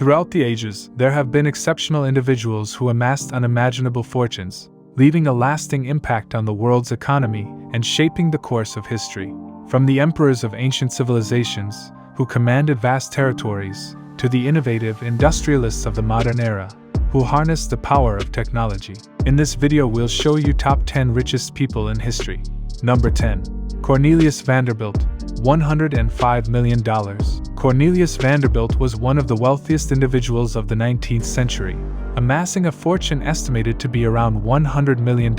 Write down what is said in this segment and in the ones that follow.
Throughout the ages, there have been exceptional individuals who amassed unimaginable fortunes, leaving a lasting impact on the world's economy and shaping the course of history. From the emperors of ancient civilizations, who commanded vast territories, to the innovative industrialists of the modern era, who harnessed the power of technology. In this video we'll show you top 10 richest people in history. Number 10. Cornelius Vanderbilt, $105 million. Cornelius Vanderbilt was one of the wealthiest individuals of the 19th century, amassing a fortune estimated to be around $100 million,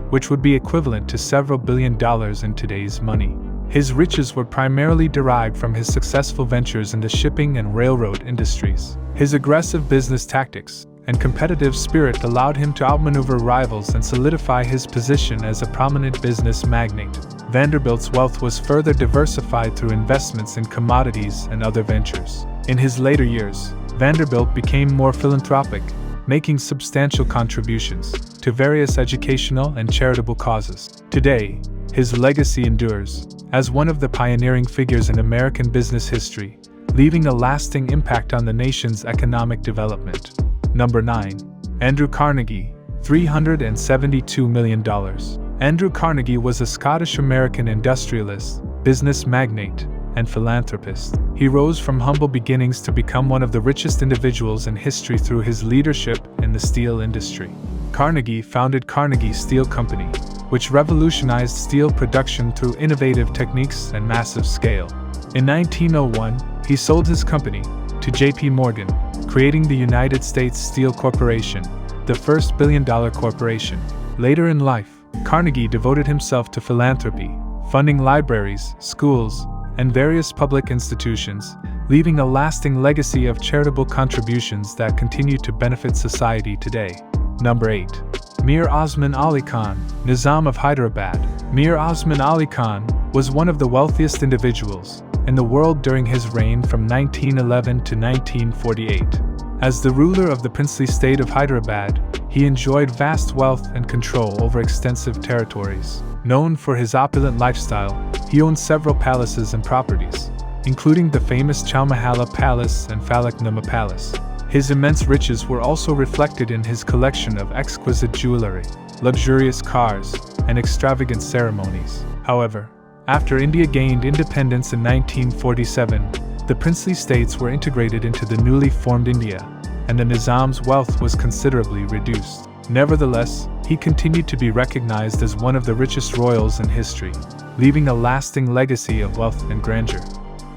which would be equivalent to several $billion in today's money. His riches were primarily derived from his successful ventures in the shipping and railroad industries. His aggressive business tactics and competitive spirit allowed him to outmaneuver rivals and solidify his position as a prominent business magnate. Vanderbilt's wealth was further diversified through investments in commodities and other ventures. In his later years, Vanderbilt became more philanthropic, making substantial contributions to various educational and charitable causes. Today, his legacy endures as one of the pioneering figures in American business history, leaving a lasting impact on the nation's economic development. Number 9. Andrew Carnegie, $372 million. Andrew Carnegie was a Scottish-American industrialist, business magnate, and philanthropist. He rose from humble beginnings to become one of the richest individuals in history through his leadership in the steel industry. Carnegie founded Carnegie Steel Company, which revolutionized steel production through innovative techniques and massive scale. In 1901, he sold his company to J.P. Morgan, creating the United States Steel Corporation, the first billion-dollar corporation. Later in life, Carnegie devoted himself to philanthropy, funding libraries, schools, and various public institutions, leaving a lasting legacy of charitable contributions that continue to benefit society today. Number 8. Mir Osman Ali Khan, Nizam of Hyderabad. Mir Osman Ali Khan was one of the wealthiest individuals in the world during his reign from 1911 to 1948. As the ruler of the princely state of Hyderabad, he enjoyed vast wealth and control over extensive territories. Known for his opulent lifestyle, he owned several palaces and properties, including the famous Chowmahala Palace and Falaknuma Palace. His immense riches were also reflected in his collection of exquisite jewelry, luxurious cars, and extravagant ceremonies. However, after India gained independence in 1947, the princely states were integrated into the newly formed India, and the Nizam's wealth was considerably reduced. Nevertheless, he continued to be recognized as one of the richest royals in history, leaving a lasting legacy of wealth and grandeur.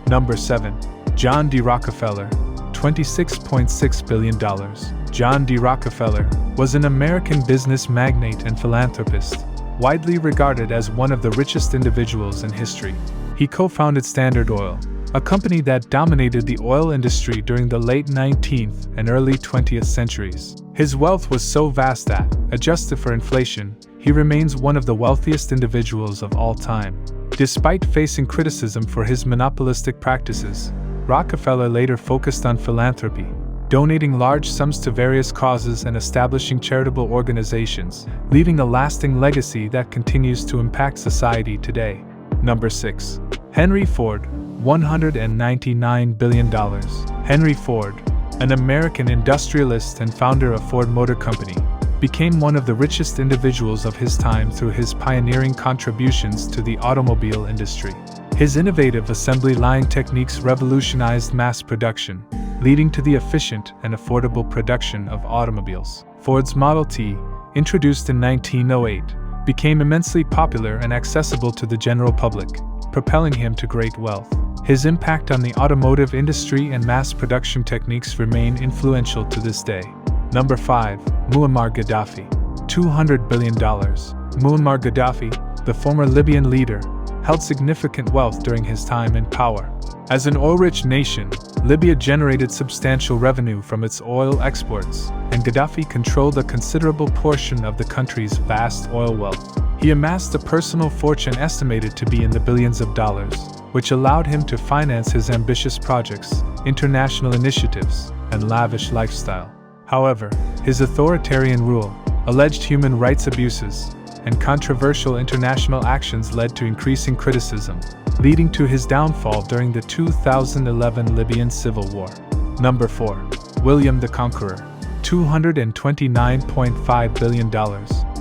Number 7. John D Rockefeller, $26.6 billion. John D Rockefeller was an American business magnate and philanthropist, widely regarded as one of the richest individuals in history. He co-founded Standard Oil, a company that dominated the oil industry during the late 19th and early 20th centuries. His wealth was so vast that, adjusted for inflation, he remains one of the wealthiest individuals of all time. Despite facing criticism for his monopolistic practices, Rockefeller later focused on philanthropy, donating large sums to various causes and establishing charitable organizations, leaving a lasting legacy that continues to impact society today. Number 6. Henry Ford, $199 billion. Henry Ford, an American industrialist and founder of Ford Motor Company, became one of the richest individuals of his time through his pioneering contributions to the automobile industry. His innovative assembly line techniques revolutionized mass production, leading to the efficient and affordable production of automobiles. Ford's Model T, introduced in 1908, became immensely popular and accessible to the general public, propelling him to great wealth. His impact on the automotive industry and mass production techniques remain influential to this day. Number 5. Muammar Gaddafi, $200 billion. Muammar Gaddafi, the former Libyan leader, held significant wealth during his time in power. As an oil-rich nation, Libya generated substantial revenue from its oil exports, and Gaddafi controlled a considerable portion of the country's vast oil wealth. He amassed a personal fortune estimated to be in the billions of dollars, which allowed him to finance his ambitious projects, international initiatives, and lavish lifestyle. However, his authoritarian rule, alleged human rights abuses, and controversial international actions led to increasing criticism, leading to his downfall during the 2011 Libyan civil war. Number 4. William the Conqueror. $229.5 billion.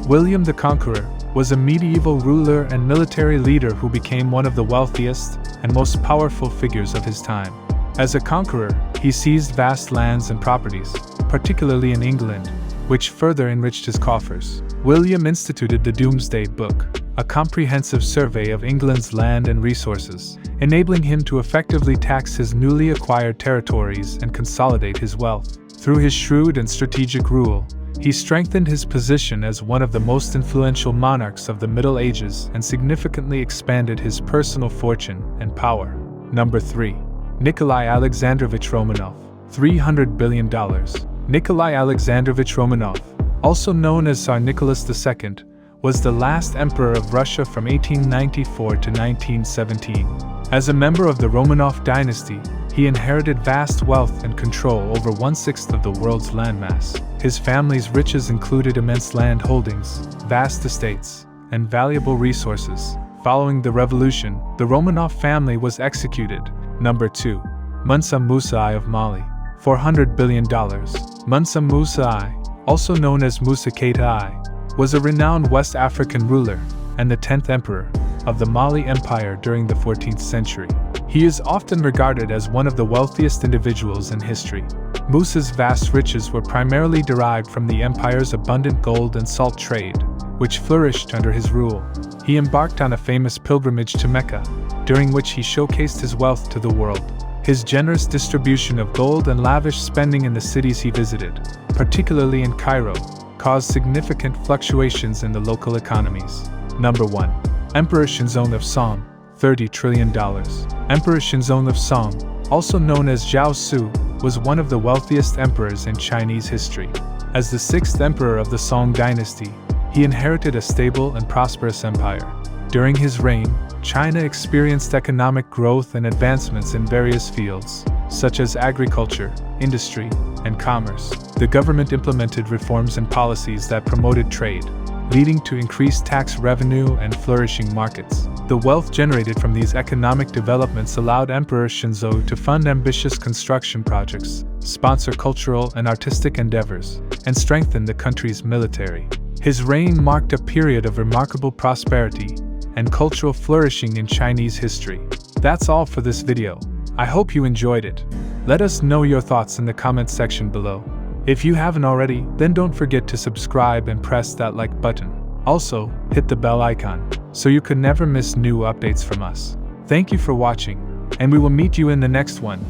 William the Conqueror was a medieval ruler and military leader who became one of the wealthiest and most powerful figures of his time. As a conqueror, he seized vast lands and properties, particularly in England, which further enriched his coffers. William instituted the Domesday Book, a comprehensive survey of England's land and resources, enabling him to effectively tax his newly acquired territories and consolidate his wealth. Through his shrewd and strategic rule, he strengthened his position as one of the most influential monarchs of the Middle Ages and significantly expanded his personal fortune and power. Number 3. Nikolai Alexandrovich Romanov. $300 billion. Nikolai Alexandrovich Romanov, also known as Tsar Nicholas II, was the last emperor of Russia from 1894 to 1917. As a member of the Romanov dynasty, he inherited vast wealth and control over 1/6 of the world's landmass. His family's riches included immense land holdings, vast estates, and valuable resources. Following the revolution, the Romanov family was executed. Number 2. Mansa Musa I of Mali. $400 billion. Mansa Musa I, also known as Musa Keita I, was a renowned West African ruler and the 10th emperor of the Mali Empire during the 14th century. He is often regarded as one of the wealthiest individuals in history. Musa's vast riches were primarily derived from the empire's abundant gold and salt trade, which flourished under his rule. He embarked on a famous pilgrimage to Mecca, during which he showcased his wealth to the world. His generous distribution of gold and lavish spending in the cities he visited, particularly in Cairo, caused significant fluctuations in the local economies. Number 1. Emperor Shinzhe of Song. $30 trillion. Emperor Shinzhe of Song, also known as Zhao Su, was one of the wealthiest emperors in Chinese history. As the 6th emperor of the Song dynasty, he inherited a stable and prosperous empire. During his reign, China experienced economic growth and advancements in various fields, such as agriculture, industry, and commerce. The government implemented reforms and policies that promoted trade, leading to increased tax revenue and flourishing markets. The wealth generated from these economic developments allowed Emperor Shinzhe to fund ambitious construction projects, sponsor cultural and artistic endeavors, and strengthen the country's military. His reign marked a period of remarkable prosperity and cultural flourishing in Chinese history. That's all for this video. I hope you enjoyed it. Let us know your thoughts in the comments section below. If you haven't already, then don't forget to subscribe and press that like button. Also, hit the bell icon, so you could never miss new updates from us. Thank you for watching, and we will meet you in the next one.